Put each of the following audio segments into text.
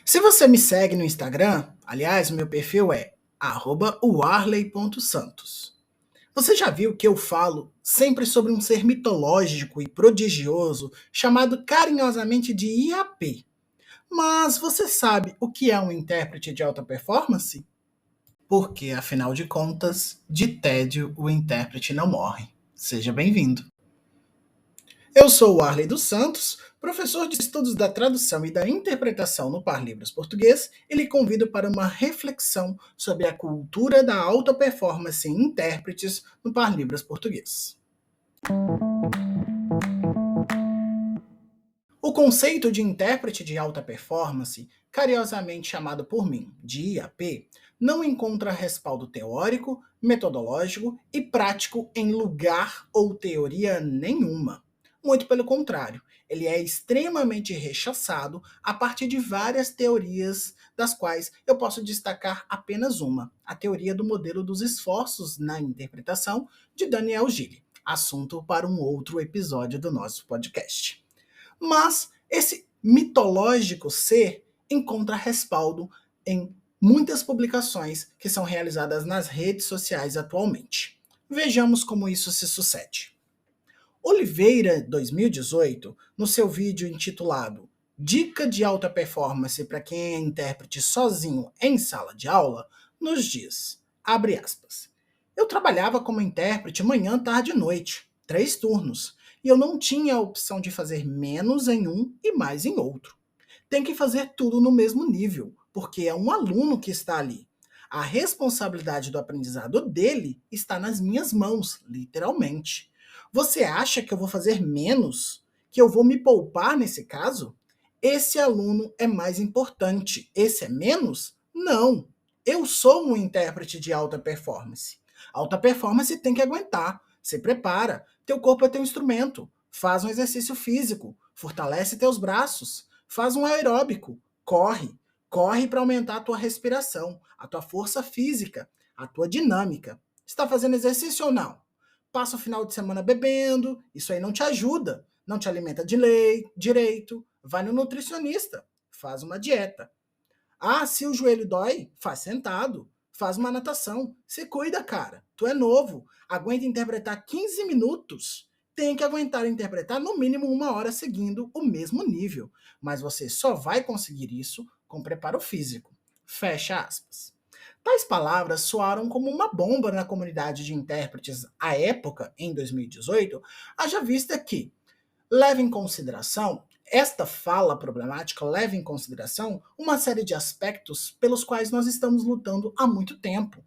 Se você me segue no Instagram, aliás, o meu perfil é @warley.santos. Você já viu que eu falo sempre sobre um ser mitológico e prodigioso chamado carinhosamente de IAP. Mas você sabe o que é um intérprete de alta performance? Porque, afinal de contas, de tédio o intérprete não morre. Seja bem-vindo. Eu sou o Arley dos Santos, professor de estudos da tradução e da interpretação no Par Libras Português, e lhe convido para uma reflexão sobre a cultura da alta performance em intérpretes no Par Libras Português. O conceito de intérprete de alta performance, carinhosamente chamado por mim de IAP, não encontra respaldo teórico, metodológico e prático em lugar ou teoria nenhuma. Muito pelo contrário, ele é extremamente rechaçado a partir de várias teorias, das quais eu posso destacar apenas uma, a teoria do modelo dos esforços na interpretação de Daniel Gille, assunto para um outro episódio do nosso podcast. Mas esse mitológico ser encontra respaldo em muitas publicações que são realizadas nas redes sociais atualmente. Vejamos como isso se sucede. Oliveira, 2018, no seu vídeo intitulado Dica de alta performance para quem é intérprete sozinho em sala de aula, nos diz, abre aspas, eu trabalhava como intérprete manhã, tarde e noite, 3 turnos, e eu não tinha a opção de fazer menos em um e mais em outro. Tem que fazer tudo no mesmo nível, porque é um aluno que está ali. A responsabilidade do aprendizado dele está nas minhas mãos, literalmente. Você acha que eu vou fazer menos? Que eu vou me poupar nesse caso? Esse aluno é mais importante. Esse é menos? Não. Eu sou um intérprete de alta performance. Alta performance tem que aguentar. Se prepara. Teu corpo é teu instrumento. Faz um exercício físico. Fortalece teus braços. Faz um aeróbico. Corre. Corre para aumentar a tua respiração, a tua força física, a tua dinâmica. Está fazendo exercício ou não? Passa o final de semana bebendo, isso aí não te ajuda, não te alimenta direito, vai no nutricionista, faz uma dieta. Ah, se o joelho dói, faz sentado, faz uma natação, se cuida, cara, tu é novo, aguenta interpretar 15 minutos, tem que aguentar interpretar no mínimo 1 hora seguindo o mesmo nível, mas você só vai conseguir isso com preparo físico. Fecha aspas. Tais palavras soaram como uma bomba na comunidade de intérpretes à época, em 2018, haja vista que, leva em consideração, esta fala problemática leva em consideração uma série de aspectos pelos quais nós estamos lutando há muito tempo.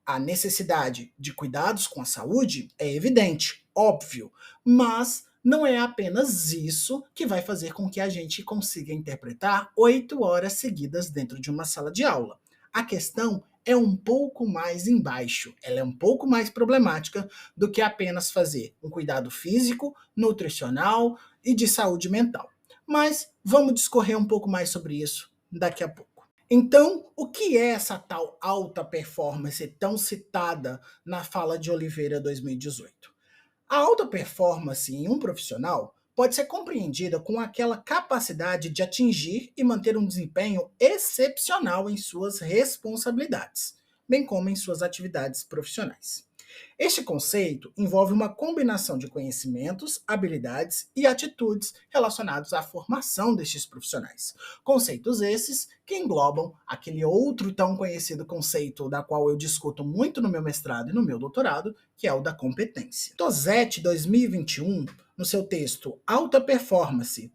A necessidade de cuidados com a saúde é evidente, óbvio, mas não é apenas isso que vai fazer com que a gente consiga interpretar 8 horas seguidas dentro de uma sala de aula. A questão é um pouco mais embaixo, ela é um pouco mais problemática do que apenas fazer um cuidado físico, nutricional e de saúde mental. Mas vamos discorrer um pouco mais sobre isso daqui a pouco. Então, o que é essa tal alta performance tão citada na fala de Oliveira 2018? A alta performance em um profissional pode ser compreendida com aquela capacidade de atingir e manter um desempenho excepcional em suas responsabilidades, bem como em suas atividades profissionais. Este conceito envolve uma combinação de conhecimentos, habilidades e atitudes relacionados à formação destes profissionais. Conceitos esses que englobam aquele outro tão conhecido conceito da qual eu discuto muito no meu mestrado e no meu doutorado, que é o da competência. Tosetti, 2021, no seu texto Alta Performance,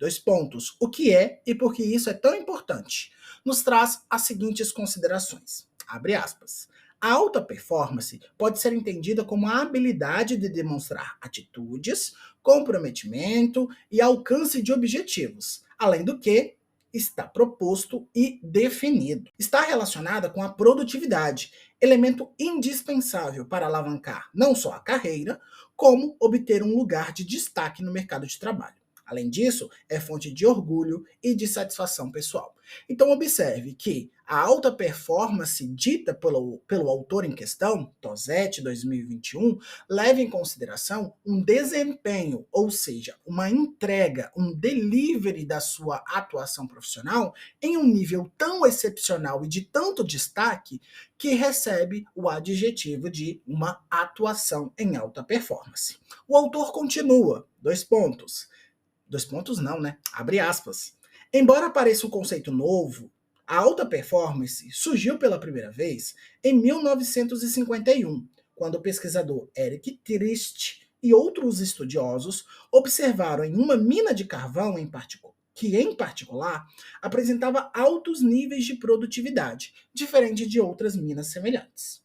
o que é e por que isso é tão importante, nos traz as seguintes considerações. Abre aspas. A alta performance pode ser entendida como a habilidade de demonstrar atitudes, comprometimento e alcance de objetivos, além do que está proposto e definido. Está relacionada com a produtividade, elemento indispensável para alavancar não só a carreira, como obter um lugar de destaque no mercado de trabalho. Além disso, é fonte de orgulho e de satisfação pessoal. Então observe que a alta performance dita pelo autor em questão, Tosetti 2021, leva em consideração um desempenho, ou seja, uma entrega, um delivery da sua atuação profissional em um nível tão excepcional e de tanto destaque que recebe o adjetivo de uma atuação em alta performance. O autor continua, dois pontos não, né? Abre aspas. Embora pareça um conceito novo, a alta performance surgiu pela primeira vez em 1951, quando o pesquisador Eric Trist e outros estudiosos observaram em uma mina de carvão que em particular apresentava altos níveis de produtividade, diferente de outras minas semelhantes.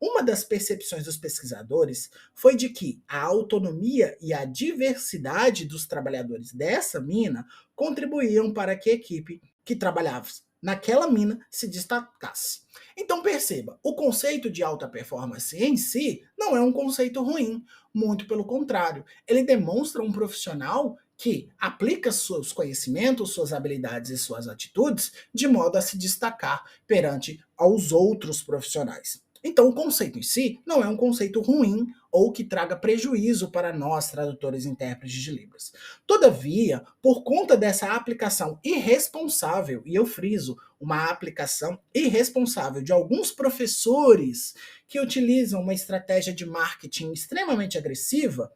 Uma das percepções dos pesquisadores foi de que a autonomia e a diversidade dos trabalhadores dessa mina contribuíam para que a equipe que trabalhava naquela mina se destacasse. Então perceba, o conceito de alta performance em si não é um conceito ruim, muito pelo contrário, ele demonstra um profissional que aplica seus conhecimentos, suas habilidades e suas atitudes de modo a se destacar perante aos outros profissionais. Então, o conceito em si não é um conceito ruim ou que traga prejuízo para nós, tradutores e intérpretes de Libras. Todavia, por conta dessa aplicação irresponsável, e eu friso, uma aplicação irresponsável de alguns professores que utilizam uma estratégia de marketing extremamente agressiva,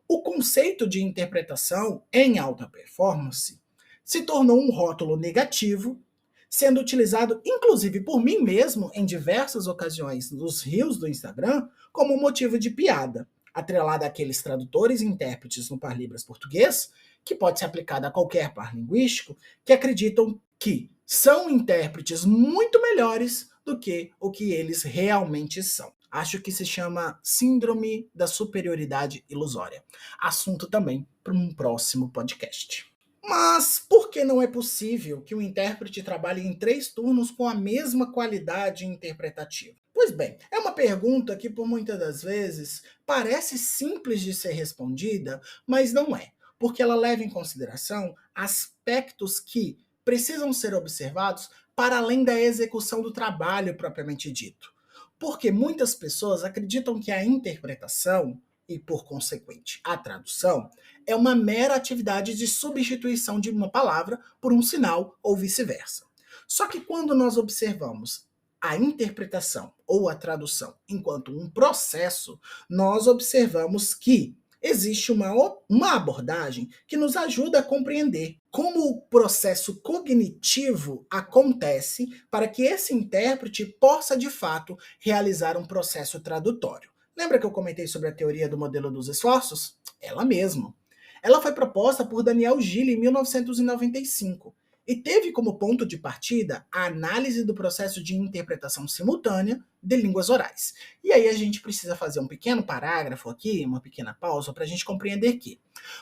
o conceito de interpretação em alta performance se tornou um rótulo negativo, sendo utilizado inclusive por mim mesmo em diversas ocasiões nos reels do Instagram como motivo de piada, atrelada àqueles tradutores e intérpretes no Parlibras português, que pode ser aplicado a qualquer par linguístico, que acreditam que são intérpretes muito melhores do que o que eles realmente são. Acho que se chama Síndrome da Superioridade Ilusória. Assunto também para um próximo podcast. Mas por que não é possível que o intérprete trabalhe em 3 turnos com a mesma qualidade interpretativa? Pois bem, é uma pergunta que por muitas das vezes parece simples de ser respondida, mas não é, porque ela leva em consideração aspectos que precisam ser observados para além da execução do trabalho propriamente dito. Porque muitas pessoas acreditam que a interpretação, e por consequente a tradução, é uma mera atividade de substituição de uma palavra por um sinal ou vice-versa. Só que quando nós observamos a interpretação ou a tradução enquanto um processo, nós observamos que existe uma abordagem que nos ajuda a compreender como o processo cognitivo acontece para que esse intérprete possa, de fato, realizar um processo tradutório. Lembra que eu comentei sobre a teoria do modelo dos esforços? Ela mesma. Ela foi proposta por Daniel Gille em 1995 e teve como ponto de partida a análise do processo de interpretação simultânea de línguas orais. E aí a gente precisa fazer um pequeno parágrafo aqui, uma pequena pausa, para a gente compreender que,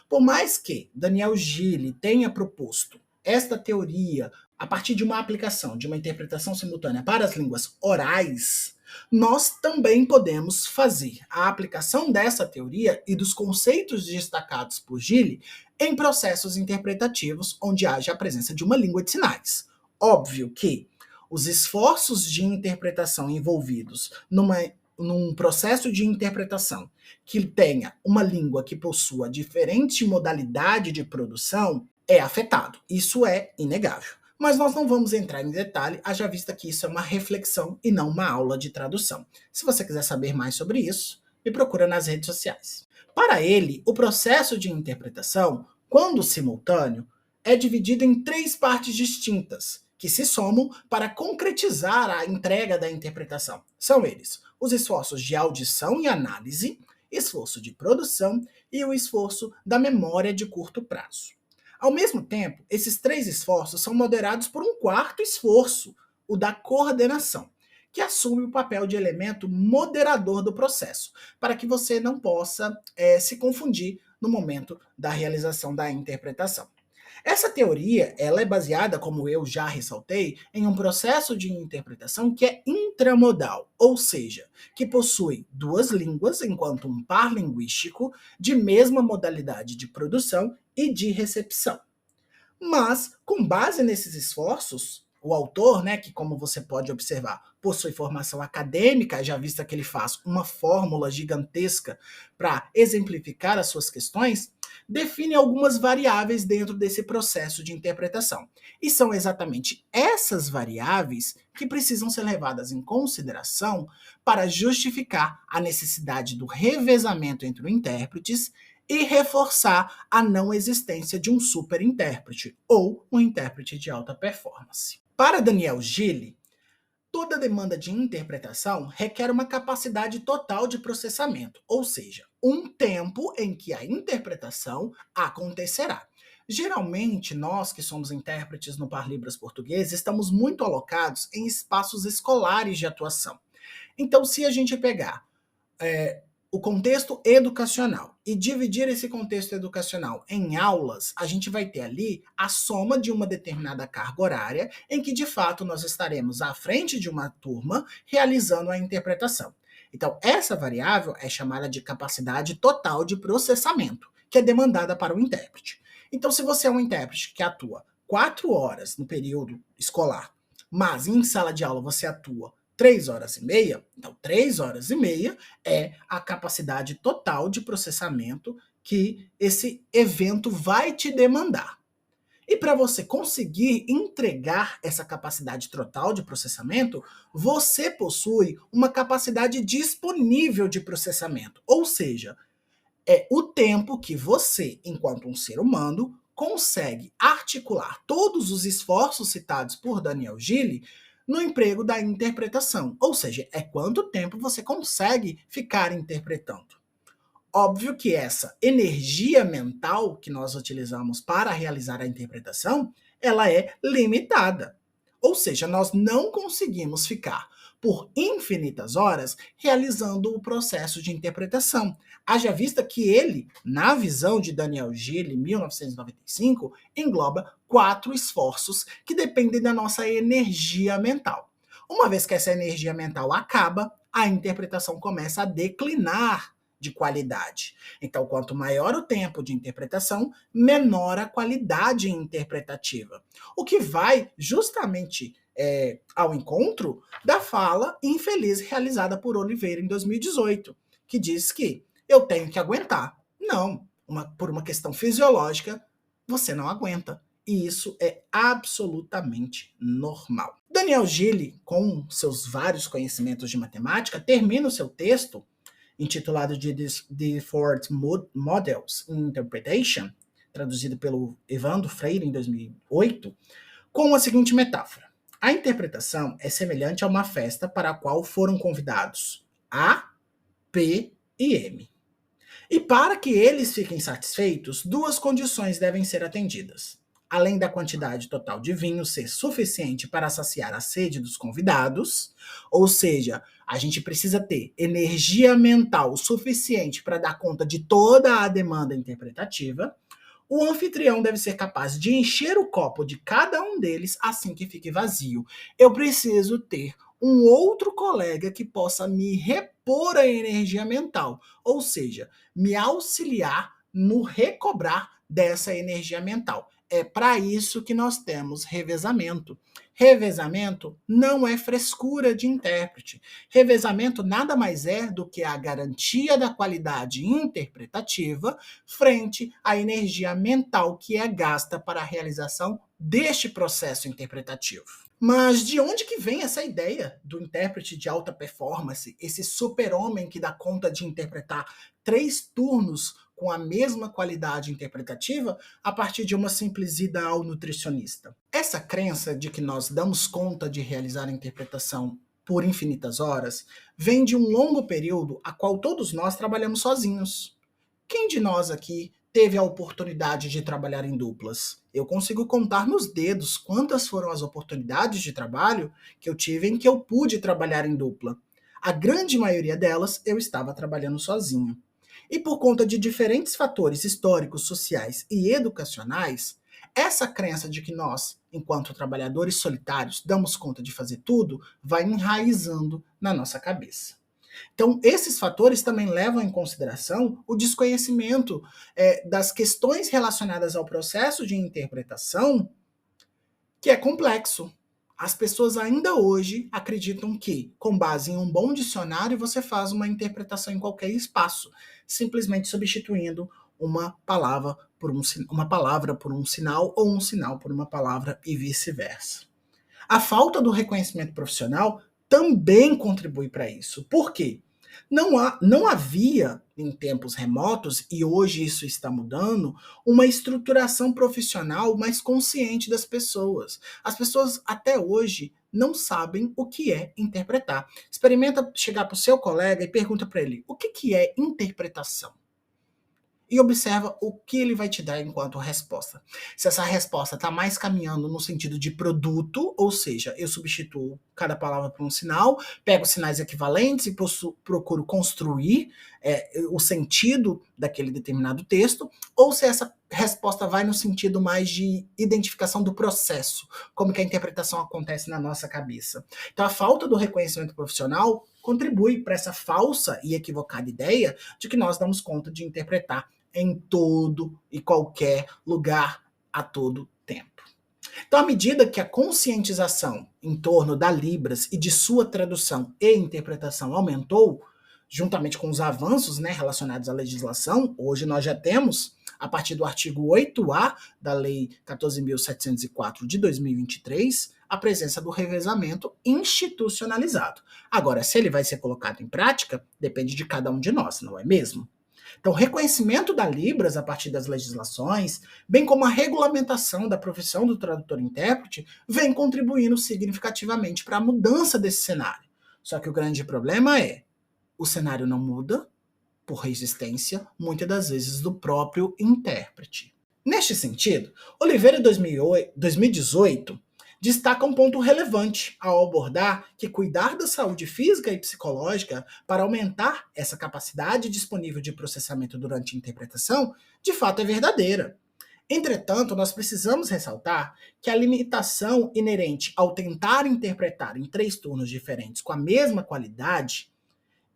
por mais que Daniel Gille tenha proposto esta teoria a partir de uma aplicação de uma interpretação simultânea para as línguas orais, nós também podemos fazer a aplicação dessa teoria e dos conceitos destacados por Gille em processos interpretativos onde haja a presença de uma língua de sinais. Óbvio que os esforços de interpretação envolvidos num processo de interpretação que tenha uma língua que possua diferente modalidade de produção é afetado. Isso é inegável. Mas nós não vamos entrar em detalhe, haja vista que isso é uma reflexão e não uma aula de tradução. Se você quiser saber mais sobre isso, me procura nas redes sociais. Para ele, o processo de interpretação, quando simultâneo, é dividido em 3 partes distintas, que se somam para concretizar a entrega da interpretação. São eles: os esforços de audição e análise, esforço de produção e o esforço da memória de curto prazo. Ao mesmo tempo, esses 3 esforços são moderados por um 4º esforço, o da coordenação, que assume o papel de elemento moderador do processo, para que você não possa se confundir no momento da realização da interpretação. Essa teoria, ela é baseada, como eu já ressaltei, em um processo de interpretação que é intramodal, ou seja, que possui duas línguas enquanto um par linguístico de mesma modalidade de produção e de recepção. Mas, com base nesses esforços, o autor, né, que como você pode observar, possui formação acadêmica, já vista que ele faz uma fórmula gigantesca para exemplificar as suas questões, define algumas variáveis dentro desse processo de interpretação. E são exatamente essas variáveis que precisam ser levadas em consideração para justificar a necessidade do revezamento entre os intérpretes e reforçar a não existência de um superintérprete ou um intérprete de alta performance. Para Daniel Gille, toda demanda de interpretação requer uma capacidade total de processamento, ou seja, um tempo em que a interpretação acontecerá. Geralmente, nós que somos intérpretes no Par Libras português, estamos muito alocados em espaços escolares de atuação. Então, se a gente pegar o contexto educacional e dividir esse contexto educacional em aulas, a gente vai ter ali a soma de uma determinada carga horária em que, de fato, nós estaremos à frente de uma turma realizando a interpretação. Então, essa variável é chamada de capacidade total de processamento, que é demandada para o intérprete. Então, se você é um intérprete que atua 4 horas no período escolar, mas em sala de aula você atua 3 horas e meia, então 3 horas e meia é a capacidade total de processamento que esse evento vai te demandar. E para você conseguir entregar essa capacidade total de processamento, você possui uma capacidade disponível de processamento, ou seja, é o tempo que você, enquanto um ser humano, consegue articular todos os esforços citados por Daniel Gille no emprego da interpretação, ou seja, é quanto tempo você consegue ficar interpretando. Óbvio que essa energia mental que nós utilizamos para realizar a interpretação, ela é limitada. Ou seja, nós não conseguimos ficar por infinitas horas realizando o processo de interpretação. Haja vista que ele, na visão de Daniel Gille, em 1995, engloba 4 esforços que dependem da nossa energia mental. Uma vez que essa energia mental acaba, a interpretação começa a declinar de qualidade. Então, quanto maior o tempo de interpretação, menor a qualidade interpretativa. O que vai justamente ao encontro da fala infeliz realizada por Oliveira em 2018, que diz que eu tenho que aguentar. Não, por uma questão fisiológica, você não aguenta. E isso é absolutamente normal. Daniel Gille, com seus vários conhecimentos de matemática, termina o seu texto intitulado de The Four Models in Interpretation, traduzido pelo Evandro Freire em 2008, com a seguinte metáfora. A interpretação é semelhante a uma festa para a qual foram convidados A, P e M. E para que eles fiquem satisfeitos, 2 condições devem ser atendidas. Além da quantidade total de vinho ser suficiente para saciar a sede dos convidados, ou seja, a gente precisa ter energia mental suficiente para dar conta de toda a demanda interpretativa, o anfitrião deve ser capaz de encher o copo de cada um deles assim que fique vazio. Eu preciso ter um outro colega que possa me repor a energia mental, ou seja, me auxiliar no recobrar dessa energia mental. É para isso que nós temos revezamento. Revezamento não é frescura de intérprete. Revezamento nada mais é do que a garantia da qualidade interpretativa frente à energia mental que é gasta para a realização deste processo interpretativo. Mas de onde que vem essa ideia do intérprete de alta performance, esse super-homem que dá conta de interpretar 3 turnos com a mesma qualidade interpretativa a partir de uma simples ida ao nutricionista? Essa crença de que nós damos conta de realizar a interpretação por infinitas horas vem de um longo período a qual todos nós trabalhamos sozinhos. Quem de nós aqui teve a oportunidade de trabalhar em duplas? Eu consigo contar nos dedos quantas foram as oportunidades de trabalho que eu tive em que eu pude trabalhar em dupla. A grande maioria delas eu estava trabalhando sozinho. E por conta de diferentes fatores históricos, sociais e educacionais, Essa crença de que nós, enquanto trabalhadores solitários, damos conta de fazer tudo, vai enraizando na nossa cabeça. Então, esses fatores também levam em consideração o desconhecimento das questões relacionadas ao processo de interpretação, que é complexo. As pessoas ainda hoje acreditam que, com base em um bom dicionário, você faz uma interpretação em qualquer espaço, simplesmente substituindo uma palavra por um sinal ou um sinal por uma palavra e vice-versa. A falta do reconhecimento profissional também contribui para isso. Por quê? Não havia, em tempos remotos, e hoje isso está mudando, uma estruturação profissional mais consciente das pessoas. As pessoas, até hoje, não sabem o que é interpretar. Experimenta chegar para o seu colega e pergunta para ele, o que é interpretação? E observa o que ele vai te dar enquanto resposta. Se essa resposta está mais caminhando no sentido de produto, ou seja, eu substituo cada palavra por um sinal, pego sinais equivalentes e procuro construir o sentido daquele determinado texto, ou se essa resposta vai no sentido mais de identificação do processo, como que a interpretação acontece na nossa cabeça. Então, a falta do reconhecimento profissional contribui para essa falsa e equivocada ideia de que nós damos conta de interpretar em todo e qualquer lugar, a todo tempo. Então, à medida que a conscientização em torno da Libras e de sua tradução e interpretação aumentou, juntamente com os avanços relacionados à legislação, hoje nós já temos, a partir do artigo 8A da Lei 14.704 de 2023, a presença do revezamento institucionalizado. Agora, se ele vai ser colocado em prática, depende de cada um de nós, não é mesmo? Então, o reconhecimento da Libras a partir das legislações, bem como a regulamentação da profissão do tradutor-intérprete, vem contribuindo significativamente para a mudança desse cenário. Só que o grande problema é, o cenário não muda por resistência, muitas das vezes, do próprio intérprete. Neste sentido, Oliveira 2018 destaca um ponto relevante ao abordar que cuidar da saúde física e psicológica para aumentar essa capacidade disponível de processamento durante a interpretação, de fato é verdadeira. Entretanto, nós precisamos ressaltar que a limitação inerente ao tentar interpretar em 3 turnos diferentes com a mesma qualidade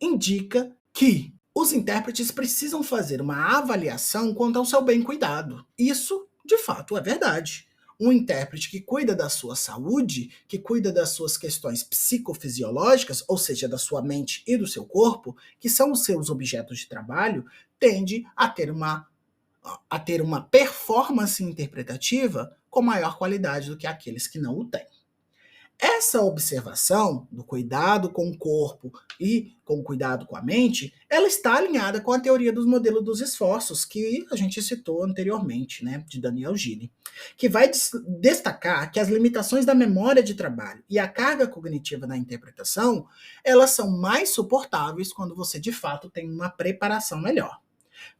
indica que os intérpretes precisam fazer uma avaliação quanto ao seu bem cuidado. Isso, de fato, é verdade. Um intérprete que cuida da sua saúde, que cuida das suas questões psicofisiológicas, ou seja, da sua mente e do seu corpo, que são os seus objetos de trabalho, tende a ter uma performance interpretativa com maior qualidade do que aqueles que não o têm. Essa observação do cuidado com o corpo e com o cuidado com a mente, ela está alinhada com a teoria dos modelos dos esforços que a gente citou anteriormente, de Daniel Gille, que vai destacar que as limitações da memória de trabalho e a carga cognitiva na interpretação, elas são mais suportáveis quando você de fato tem uma preparação melhor.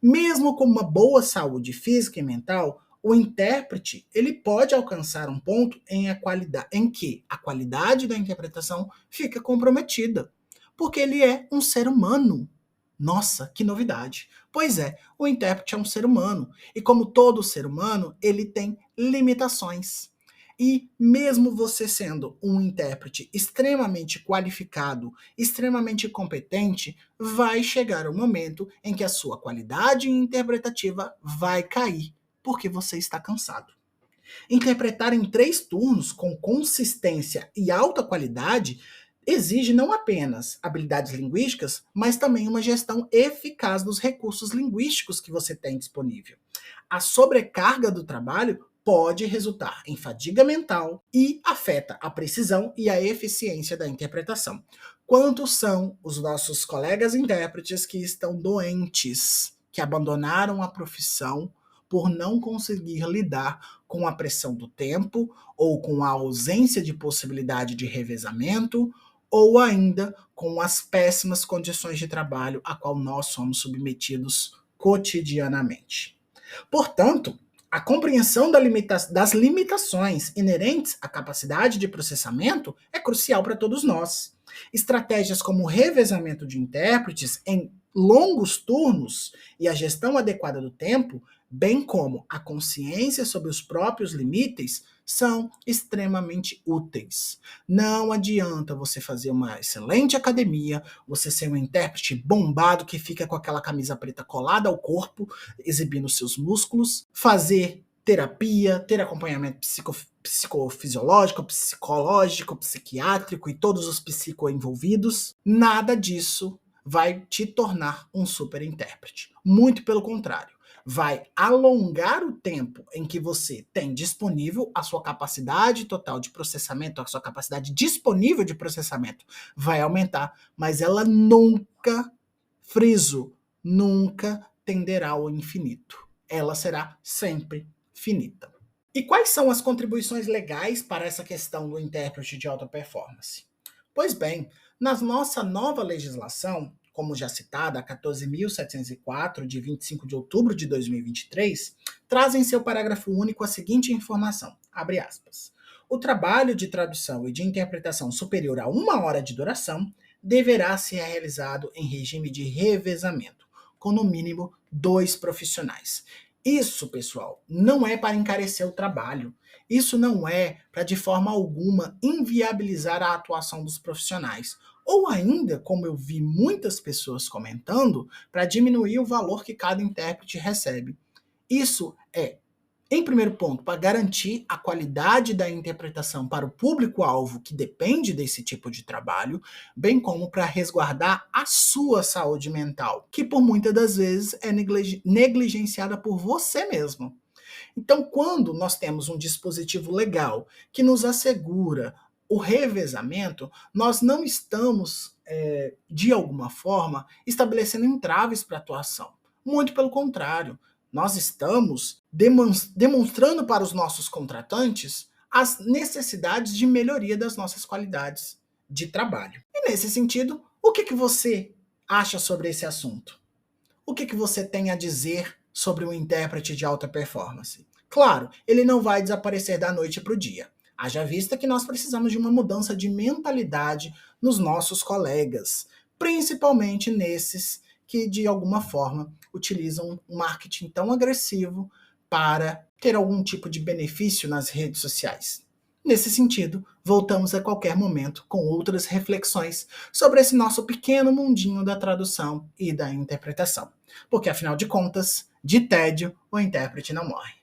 Mesmo com uma boa saúde física e mental, o intérprete ele pode alcançar um ponto em que a qualidade da interpretação fica comprometida, porque ele é um ser humano. Nossa, que novidade! Pois é, o intérprete é um ser humano, e como todo ser humano, ele tem limitações. E mesmo você sendo um intérprete extremamente qualificado, extremamente competente, vai chegar um momento em que a sua qualidade interpretativa vai cair, porque você está cansado. Interpretar em 3 turnos com consistência e alta qualidade exige não apenas habilidades linguísticas, mas também uma gestão eficaz dos recursos linguísticos que você tem disponível. A sobrecarga do trabalho pode resultar em fadiga mental e afeta a precisão e a eficiência da interpretação. Quantos são os nossos colegas intérpretes que estão doentes, que abandonaram a profissão por não conseguir lidar com a pressão do tempo, ou com a ausência de possibilidade de revezamento, ou ainda com as péssimas condições de trabalho a qual nós somos submetidos cotidianamente. Portanto, a compreensão das limitações inerentes à capacidade de processamento é crucial para todos nós. Estratégias como o revezamento de intérpretes em longos turnos e a gestão adequada do tempo bem como a consciência sobre os próprios limites, são extremamente úteis. Não adianta você fazer uma excelente academia, você ser um intérprete bombado que fica com aquela camisa preta colada ao corpo, exibindo seus músculos, fazer terapia, ter acompanhamento psicofisiológico, psicológico, psiquiátrico e todos os psicoenvolvidos. Nada disso vai te tornar um super intérprete. Muito pelo contrário, vai alongar o tempo em que você tem disponível a sua capacidade total de processamento, a sua capacidade disponível de processamento vai aumentar, mas ela nunca, friso, nunca tenderá ao infinito. Ela será sempre finita. E quais são as contribuições legais para essa questão do intérprete de alta performance? Pois bem, na nossa nova legislação, como já citada, a 14.704, de 25 de outubro de 2023, traz em seu parágrafo único a seguinte informação, abre aspas, o trabalho de tradução e de interpretação superior a 1 hora de duração deverá ser realizado em regime de revezamento, com no mínimo 2 profissionais. Isso, pessoal, não é para encarecer o trabalho. Isso não é para, de forma alguma, inviabilizar a atuação dos profissionais. Ou ainda, como eu vi muitas pessoas comentando, para diminuir o valor que cada intérprete recebe. Isso é, em primeiro ponto, para garantir a qualidade da interpretação para o público-alvo que depende desse tipo de trabalho, bem como para resguardar a sua saúde mental, que por muitas das vezes é negligenciada por você mesmo. Então, quando nós temos um dispositivo legal que nos assegura o revezamento, nós não estamos, de alguma forma, estabelecendo entraves para a atuação. Muito pelo contrário, nós estamos demonstrando para os nossos contratantes as necessidades de melhoria das nossas qualidades de trabalho. E nesse sentido, o que você acha sobre esse assunto? O que você tem a dizer sobre um intérprete de alta performance? Claro, ele não vai desaparecer da noite para o dia. Haja vista que nós precisamos de uma mudança de mentalidade nos nossos colegas, principalmente nesses que, de alguma forma, utilizam um marketing tão agressivo para ter algum tipo de benefício nas redes sociais. Nesse sentido, voltamos a qualquer momento com outras reflexões sobre esse nosso pequeno mundinho da tradução e da interpretação. Porque, afinal de contas, de tédio, o intérprete não morre.